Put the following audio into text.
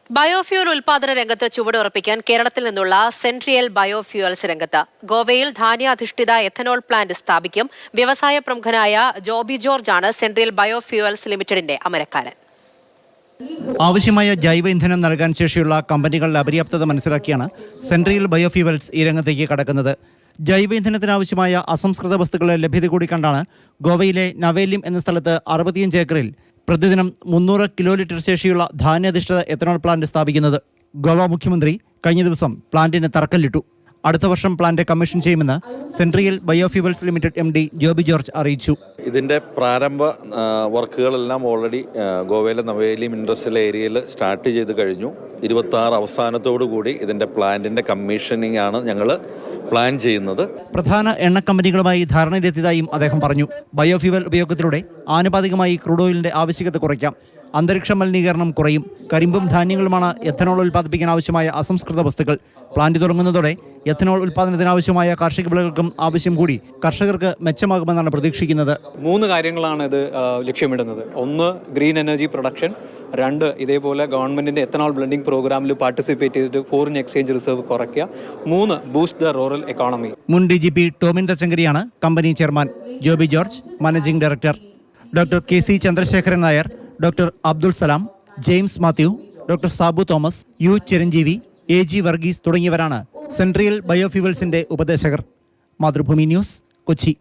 Biofuel ഉൽപാദന രംഗത്ത് ചുവടുറപ്പിക്കാൻ കേരളത്തിൽ നിന്നുള്ള സെൻട്രിയൽ ബയോഫ്യൂൽസ് രംഗത്ത് ഗോവയിൽ ധാന്യാധിഷ്ഠിത എഥനോൾ പ്ലാന്റ് സ്ഥാപിക്കും. വ്യവസായ പ്രമുഖനായ ജോബി ജോർജ് ആണ് സെൻട്രിയൽ ബയോഫ്യൂൽസ് ലിമിറ്റഡിന്റെ അമരക്കാരൻ. ആവശ്യമായ ജൈവ ഇന്ധനം നൽകാൻ ശേഷിയുള്ള കമ്പനികളുടെ അപര്യാപ്തത മനസ്സിലാക്കിയാണ് സെൻട്രിയൽ ബയോഫ്യൂവൽസ് ഈ രംഗത്തേക്ക് കടക്കുന്നത്. ജൈവ ഇന്ധനത്തിനാവശ്യമായ അസംസ്കൃത വസ്തുക്കളുടെ ലഭ്യത കൂടി കണ്ടാണ് ഗോവയിലെ നവേലിം എന്ന സ്ഥലത്ത് 65 ഏക്കറിൽ പ്രതിദിനം 300 കിലോ ലിറ്റർ ശേഷിയുള്ള ധാന്യാധിഷ്ഠിത എഥനോൾ പ്ലാന്റ് സ്ഥാപിക്കുന്നത്. ഗോവ മുഖ്യമന്ത്രി കഴിഞ്ഞ ദിവസം പ്ലാന്റിന് തറക്കല്ലിട്ടു. അടുത്ത വർഷം പ്ലാന്റ് കമ്മീഷൻ ചെയ്യുമെന്ന് Centrial Biofuels Limited MD Joby George അറിയിച്ചു. ഇതിൻ്റെ പ്രാരംഭ വർക്കുകളെല്ലാം ഓൾറെഡി ഗോവയിലെ നവേലിം ഇൻഡസ്ട്രിയൽ ഏരിയയിൽ സ്റ്റാർട്ട് ചെയ്ത് കഴിഞ്ഞു. 26 അവസാനത്തോടു കൂടി ഇതിൻ്റെ പ്ലാന്റിൻ്റെ കമ്മീഷനിങ് ആണ് ഞങ്ങൾ പ്ലാൻ ചെയ്യുന്നത്. പ്രധാന എണ്ണ കമ്പനികളുമായി ധാരണയിലെത്തിയതായും അദ്ദേഹം പറഞ്ഞു. ബയോഫ്യൂവൽ ഉപയോഗത്തിലൂടെ ആനുപാതികമായി ക്രൂഡ് ഓയിലിന്റെ ആവശ്യകത കുറയ്ക്കാം. അന്തരീക്ഷ മലിനീകരണം കുറയും. കരിമ്പും ധാന്യങ്ങളുമാണ് എഥനോൾ ഉൽപ്പാദിപ്പിക്കാൻ ആവശ്യമായ അസംസ്കൃത വസ്തുക്കൾ. പ്ലാന്റ് തുടങ്ങുന്നതോടെ എഥനോൾ ഉൽപ്പാദനത്തിനാവശ്യമായ കാർഷിക വിളകൾക്കും ആവശ്യം കൂടി കർഷകർക്ക് മെച്ചമാകുമെന്നാണ് പ്രതീക്ഷിക്കുന്നത്. 3 കാര്യങ്ങളാണ് ഇത് ലക്ഷ്യമിടുന്നത്. 1, ഗ്രീൻ എനർജി പ്രൊഡക്ഷൻ. 2, ഇതേപോലെ ഗവൺമെന്റിന്റെ എത്തനോൾ ബ്ലെൻഡിംഗ് പ്രോഗ്രാമിൽ പാർട്ടിസിപ്പേറ്റ് ചെയ്തിട്ട് ഫോറിൻ എക്സ്ചേഞ്ച് റിസർവ് കുറയ്ക്കുക. 3, ബൂസ്റ്റ് ദ റൂറൽ എക്കോണമി. മുൻ DGP ടോമിൻ തച്ചങ്കരിയാണ് company chairman. Joby George managing director. Doctor KC Chandrasekharan Nair, doctor Abdul Salam, James Mathew, doctor Sabu Thomas, U Chiranjeevi, AG Varghese തുടങ്ങിയവരാണ് സെൻട്രിയൽ ബയോഫ്യൂവൽസിന്റെ ഉപദേശകർ. മാതൃഭൂമി ന്യൂസ്, കൊച്ചി.